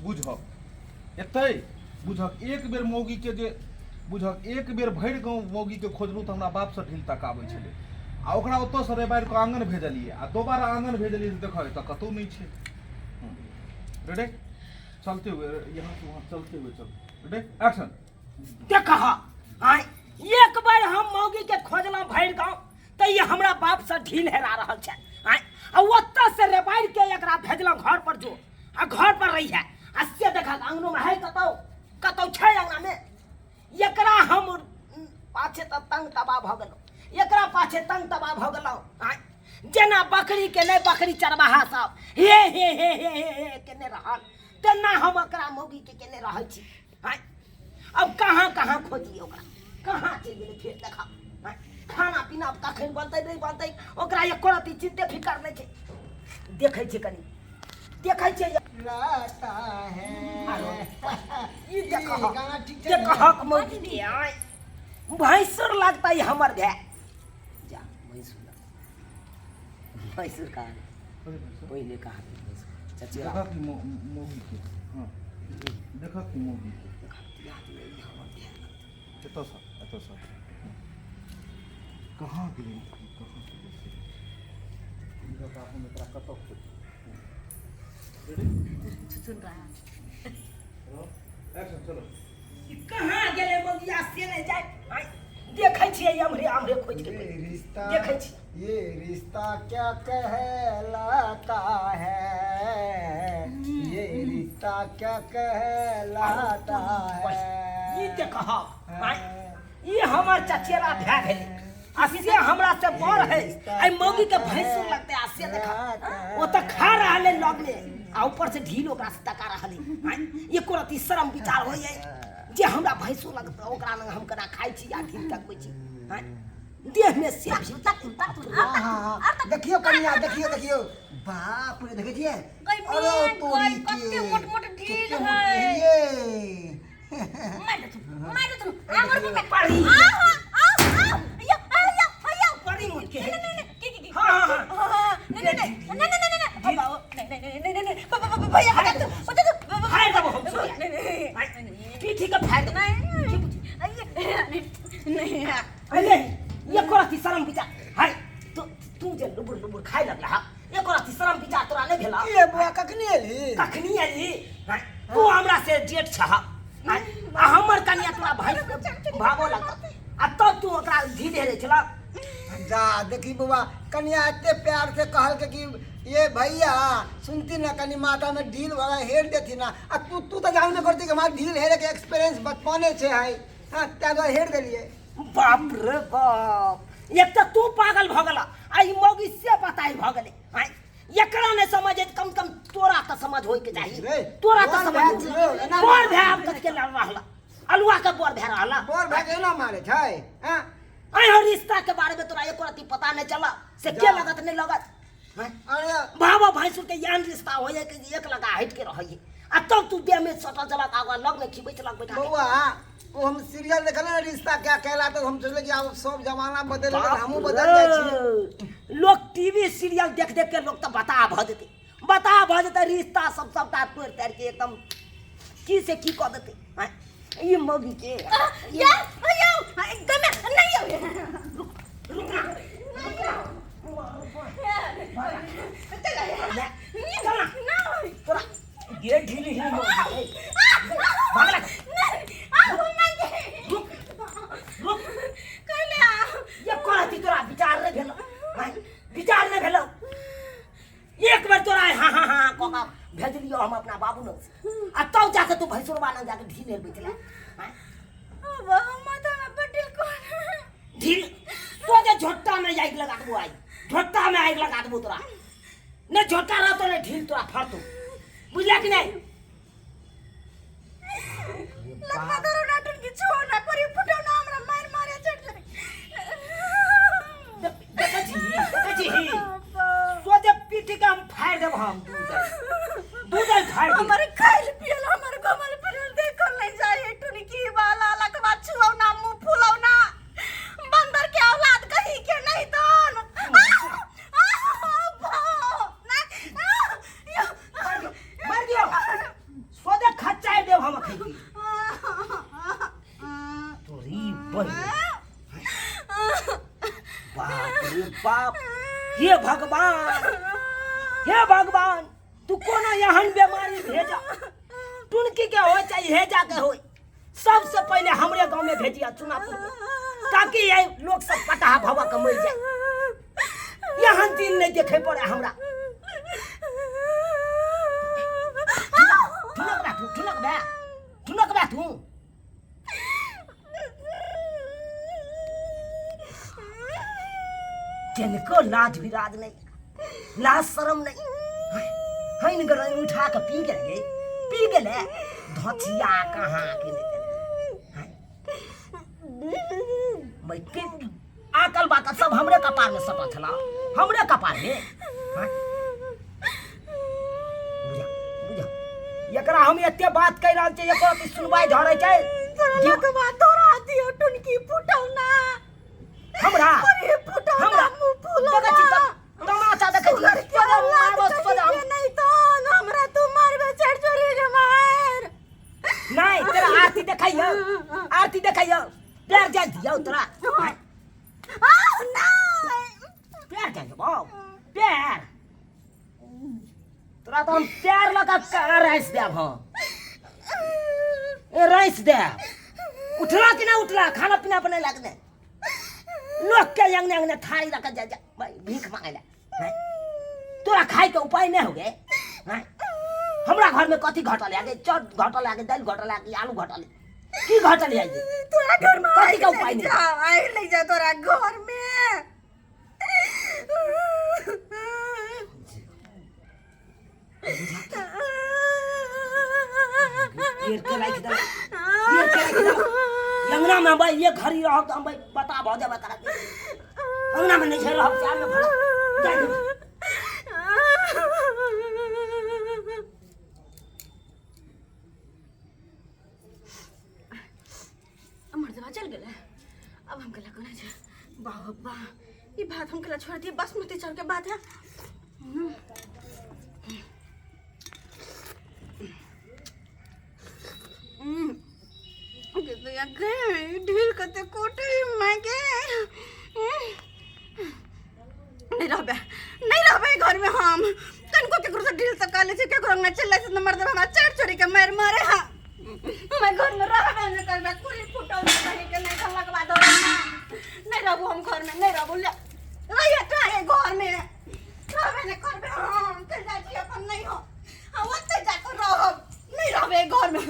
बुझक एतै बुझक एक बेर मौगी के जे बुझक एक बेर भरि गाँव मौगी के खोजलू तऽ हमरा बाप से ढील तक आबै छलै आ ओकरा ओतऽ से रेबारि कऽ आंगन भेजलियै आ दोबारा आंगन भेजलियै तऽ देखो एतऽ कतौ नहीं छै रेडी चलते हुए यहाँ से वहाँ चलते हुए चल रेडी एक्शन देखा आय एक बार हम मौगी के खोजला भरि गाँव तऽ ये हमरा बाप से ढील हेरा रहल छै आय आ ओतऽ से रेबारि के एकरा भेजला घर पर जो आ घर पर रही है आ से देखा आंगनो में है कतौ कतौ छै अंगना में एकरा हम पाछे त तंग तबा भ गेलौ एकरा पाछे तंग तबा भ गेलौ आय जेना बकरी के नहीं बकरी चरवाहा सब हे केने रहल तेना हम एकरा मौगी के केने रहल छी आय अब कहाँ कहाँ खोजी ओकरा कहाँ चलि गेलै फिर देखा खाना पीना कखन बनतै नहीं बनतै ओकरा एको रति चिंते फिकर नहीं छै देखै छै कनी देखै छै लाता है ई देखहक मौगी के आय भैंसुर लगता है हमर भै जा भैंसुर कहा पहले कहा चाची देखा कि मौगी के हां देखा कि मौगी के एतऽ सा कहाँ गेलै कहाँ इनका हम एकरा कतऽ खोज सुन रहा एक्शन चलो कहाँ गेलै मौगिया से नहीं जाय आय देखै छियै हमरे हमरे खोज के रिश्ता देखै छी ये रिश्ता क्या कहलाता है ये रिश्ता क्या कहलाता है ई देखह आय ई हमर चचेरा भै भेलै आ से हमरा से बड़ है आई मौगी के भैंसुर लगते आ से देखा ओ त खा रहले लग में आ ऊपर से ढील ओकरा से तका रहले आय एको रति शर्म विचार हो जाय जे हमरा भैंसुर लगत ओकरा लग हम कना खाइ छी आ ढील तकबै छी आय देह में से देखियो कन्या देखियो बाप रे देखै छियै अरे तोरी के कते मोट ढील है मार दे तू आंगुर में पड़ी या पड़ी मुझ के नहीं भैया हटा तू फाड़ दबो हम पीठी का फाड़ नहीं अरे ये कोराती शर्म विचार हाय तू जे लुबुर खाइ लगला हा ये कोराती शर्म विचार तोरा नहीं भेला ये बुआ कखनी एली तू हमरा से जेठ छह आ हमर कन्या तोरा भाई भावो लगता आ तब तू ओकरा धीरे रे चला जा देखी बुआ कन्या इतने प्यार से कहल के कि ये भैया सुनती ना कनी माथा में ढील वाला हेर देती ना आ तू तो जान में करती कि हमार ढील हेरे के एक्सपीरियंस बचपने से है हां त्या हेर देलिए बाप रे बाप एक तो तू पागल भ गेला आ ई मौगी से बताई भ गेले हाय एकरा ने समझे कम कम तोरा त समझ होय के चाहिए तोरा त समझ बोर भै अब कत के लड़ रहला अलुआ के बोर भै रहला बोर भागे ना मारे छै हां आई हो रिश्ता के बारे में तोरा एको रति पता नहीं चला से के लगत नहीं लगत अरे बाबा भैंसुर के यान रिश्ता हो जाए कि एक लगा हट के रहिए आ तब तू देह में सटल चला आगा लग में खिबै चला बैठा बउआ वो हम सीरियल देखल ना रिश्ता क्या कहलाता हम सोचले कि अब सब जमाना बदल गए हमहू बदल जाय छी लोग टीवी सीरियल देख देख के लोग तो बता भ देते रिश्ता सबटा तोड़ तार के एकदम की से की क देते ये मौगी के या भैया एकदम नहीं तोरा ये ढीली ही मौगी भागला ये कोराती तोरा विचार नहीं भेलो एक बार तोरा हाँ कोका भेज लियो हम अपना बाबू न आ तब जाके तू भैंसुरवा न जाके ढील ले बैठला अब माथा में बटिल कौन ढील तो जे झोट्टा में आग लगा दबो झोट्टा में आग लगा दबो तोरा न झोट्टा रह तो ने ढील तोरा फाड़तो बुझला कि नहीं लगता दरो नाटन की छोना करी फुटो ना हमरा मारे चढ़ देखा जी तो जे पीठी का हम फाड़ देब हम दूध फाड़ देब हमारे खाइल पियल हमारे कमल पियल देख कर ले जाए टुनी की वाला लकवा छुओ ना मुंह फुलाओ ना बंदर के औलाद कहीं के नहीं तो मार दियो हे भगवान तू कोनो एहन बीमारी भेजा टुनकी के हो चाहे हेजा के हो सबसे पहले हमरे गांव में भेजिया चुनापुर ताकि ये लोग सब पटाहा भवा के मर जाए यहाँ दिन नहीं देखे पड़े हमरा ठुनक बा तू जिनको लाज विराज नहीं लाज शर्म नहीं हइन गरन उठा के पी गेले धथिया कहाँ के मैं के आकल बाकल सब हमरे कपार में सपा थला हमरे कपार में बुझा एकरा हम एते बात कह रहल छै एकरा की सुनवाई धरै छै तोरा बात तोरा दियो टुनकी फुटौ ना हमरा अरे फुटौ ना मुंह फुलो देखै छी तमाशा देखै छी तोरा मारबो सदा नहीं तो हमरा तू मारबे चढ़ चोरी रे मार नहीं तेरा आरती देखैयो प्यार जा दियो तोरा आओ नहीं प्यार जा बाबू प्यार तोरा तो हम प्यार लगा कर राइस देब हां ए राइस दे उठला कि ना उठला खाना पीना बने लगने लोग के यंग थारी रख जा भाई भीख मांगेला तोरा खाए के उपाय नहीं हो गए हमरा घर में कथी घटल आगे चट घटल आगे दाल घटल आगे आलू घटल की घटल आगे तोरा घर में कथी का उपाय नहीं आई ले जा तोरा घर में ये के लाइक दे अंगना में भाई ये घर ही रहो तो हम भाई बता बहुत देबा करा के अंगना में नहीं छै रहो चार में भरा जा मर्दवा चल गेले अब हम कला कोना छै बाबा ई बात हम कला छोड़ दिए बासमती चावल के बात है ढील कते कोटे मांगे नहीं रहबे घर में हम तनको केकरो से ढील से काले से केकरो ना चले से मर्द हमरा चढ़ चोरी के मार मारे हां मैं घर में रहबे न करबे कुली फुटौ नहीं के नहीं खला के बाद नहीं रहबो हम घर में नहीं रहबो ले रहिए काहे घर में रहबे न करबे हम चल जाती अपन नहीं हो हम ओते जाकर रहब नहीं रहबे घर में